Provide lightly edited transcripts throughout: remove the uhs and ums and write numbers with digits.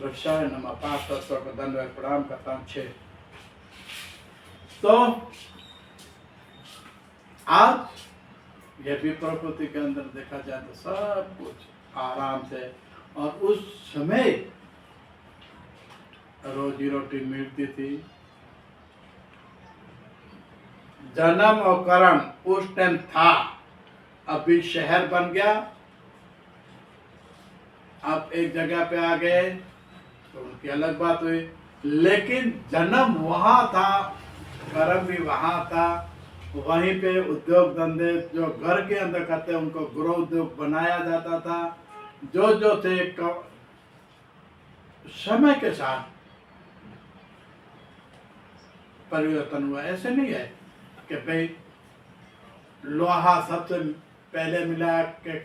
वृक्षाय नमः 5 तत्वों को दंडवत प्रणाम करता हूँ 6। तो आज ये भी प्रकृति के अंदर देखा जाए तो सब कुछ आराम से, और उस समय रोजी रोटी मिलती थी। जन्म और कर्म उस टाइम था, अभी शहर बन गया, अब एक जगह पे आ गए तो उनकी अलग बात हुई, लेकिन जन्म वहां था, कर्म भी वहां था। वहीं पे उद्योग धंधे जो घर के अंदर करते उनको गृह उद्योग बनाया जाता था। जो थे समय के साथ परिवर्तन हुआ। ऐसे नहीं है कि भाई लोहा सबसे पहले मिला, के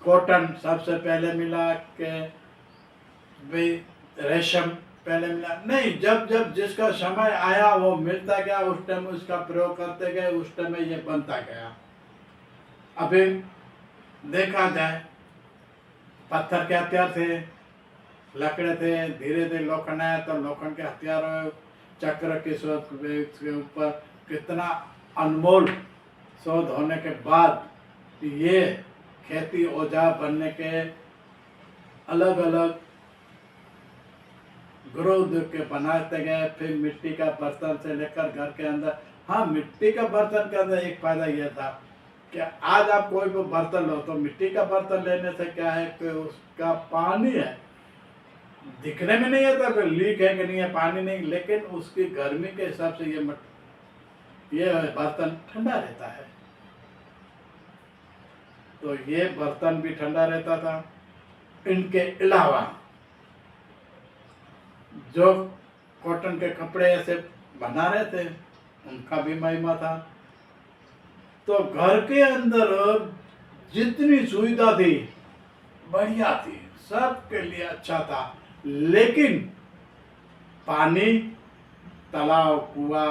कॉटन सबसे पहले मिला, के भाई रेशम पहले मिला। नहीं, जब जब जिसका समय आया वो मिलता गया, उस टाइम उसका प्रयोग करते गए, उस टाइम में ये बनता गया। अभी देखा जाए, पत्थर के हथियार थे, लकड़े थे, धीरे धीरे लोखंड आया तो लोखंड के हथियार, चक्र के शोध के ऊपर कितना अनमोल शोध होने के बाद ये खेती औजार बनने के अलग अलग गृह उद्योग के बनाते गए। फिर मिट्टी का बर्तन से लेकर घर के अंदर, हाँ मिट्टी का बर्तन के अंदर एक फायदा यह था कि आज आप कोई भी बर्तन लो तो मिट्टी का बर्तन लेने से क्या है कि उसका पानी है, दिखने में नहीं आता कि लीक है कि नहीं है, पानी नहीं, लेकिन उसकी गर्मी के हिसाब से ये बर्तन ठंडा रहता है। तो ये बर्तन भी ठंडा रहता था। इनके अलावा जो कॉटन के कपड़े ऐसे बना रहे थे उनका भी महिमा था। तो घर के अंदर जितनी सुविधा थी बढ़िया थी, सबके लिए अच्छा था। लेकिन पानी, तालाब, कुआं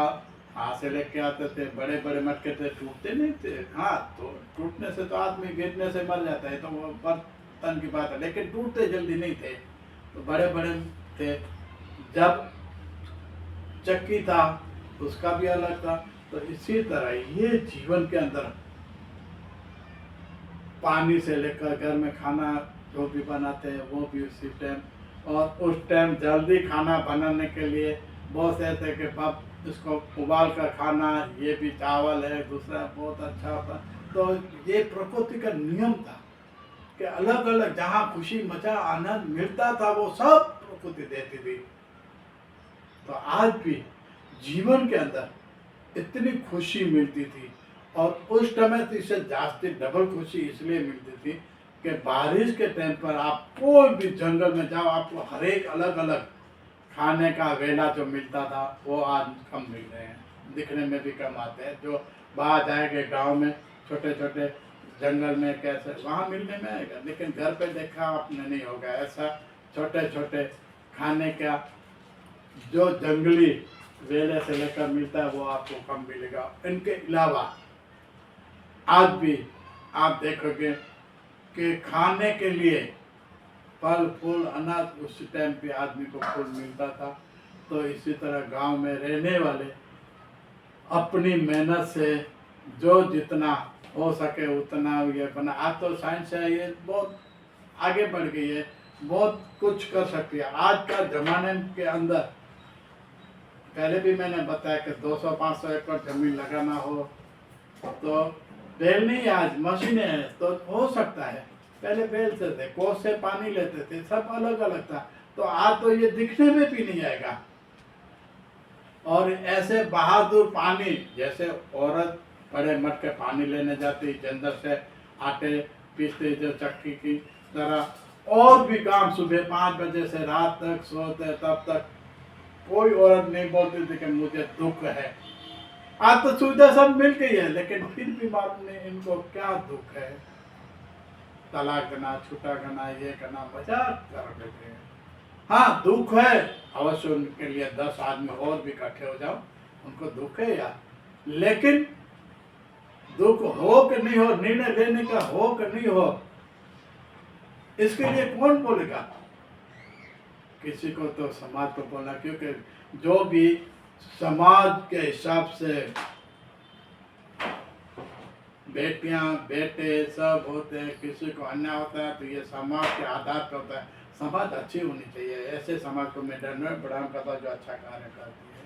हाथ से लेके आते थे, बड़े बड़े मटके थे, टूटते नहीं थे। हाँ, तो टूटने से तो आदमी गिरने से मर जाता है, तो वो बर्तन की बात है, लेकिन टूटते जल्दी नहीं थे, तो बड़े बड़े थे। जब चक्की था उसका भी अलग था। तो इसी तरह ये जीवन के अंदर पानी से लेकर घर में खाना जो भी बनाते हैं वो भी उसी टाइम, और उस टाइम जल्दी खाना बनाने के लिए बहुत से थे कि बाप इसको उबाल कर खाना, ये भी चावल है, दूसरा बहुत अच्छा होता। तो ये प्रकृति का नियम था कि अलग अलग जहाँ खुशी मजा आनंद मिलता था वो सब प्रकृति देती थी। तो आज भी जीवन के अंदर इतनी खुशी मिलती थी, और उस समय तो इससे जास्ती डबल खुशी इसलिए मिलती थी कि बारिश के टाइम पर आप कोई भी जंगल में जाओ, आपको हर एक अलग अलग खाने का वेला जो मिलता था वो आज कम मिल रहे हैं, दिखने में भी कम आते हैं। जो बाहर जाएंगे गांव में छोटे छोटे जंगल में कैसे वहाँ मिलने में आएगा, लेकिन घर पे देखा आपने नहीं होगा ऐसा छोटे छोटे खाने का जो जंगली वेले से लेकर मिलता है वो आपको कम मिलेगा। इनके अलावा आज भी आप देखोगे कि खाने के लिए फल फूल अनाज उस टाइम पे आदमी को फूल मिलता था। तो इसी तरह गांव में रहने वाले अपनी मेहनत से जो जितना हो सके उतना ये बना। आज तो साइंस है, ये बहुत आगे बढ़ गई है, बहुत कुछ कर सकती है। आज का जमाने के अंदर पहले भी मैंने बताया कि 200-500 एकड़ जमीन लगाना हो तो बैल नहीं, आज मशीनें हैं तो हो सकता है। पहले बैल से थे, कोस से पानी लेते थे, सब अलग अलग था। तो आज तो ये दिखने में भी नहीं आएगा। और ऐसे बहादुर पानी, जैसे औरत बड़े मटके पानी लेने जाती जंदर से आटे पीसते जो चक्की की तरह, और भी काम सुबह 5 बजे से रात तक सोते, तब तक कोई औरत नहीं बोलती थी कि मुझे दुख है। आज तो सुविधा सब मिल गई है, लेकिन फिर भी मालूम नहीं इनको क्या दुख है। तलाक करना, छूटा करना, ये करना, मजाक कर देते हैं। हाँ दुख है अवश्य, उनके लिए 10 आदमी और भी इकट्ठे हो जाओ, उनको दुख है यार, लेकिन दुख हो कि नहीं हो, निर्णय लेने का हो कि नहीं हो, इसके लिए कौन बोलेगा? किसी को तो समाज को बोलना, क्योंकि जो भी समाज के हिसाब से बेटियां बेटे सब होते हैं, किसी को अन्याय होता है तो ये समाज के आधार पर होता है। समाज अच्छी होनी चाहिए, ऐसे समाज को मैं बढ़ावा करता हूँ जो अच्छा कार्य करती है।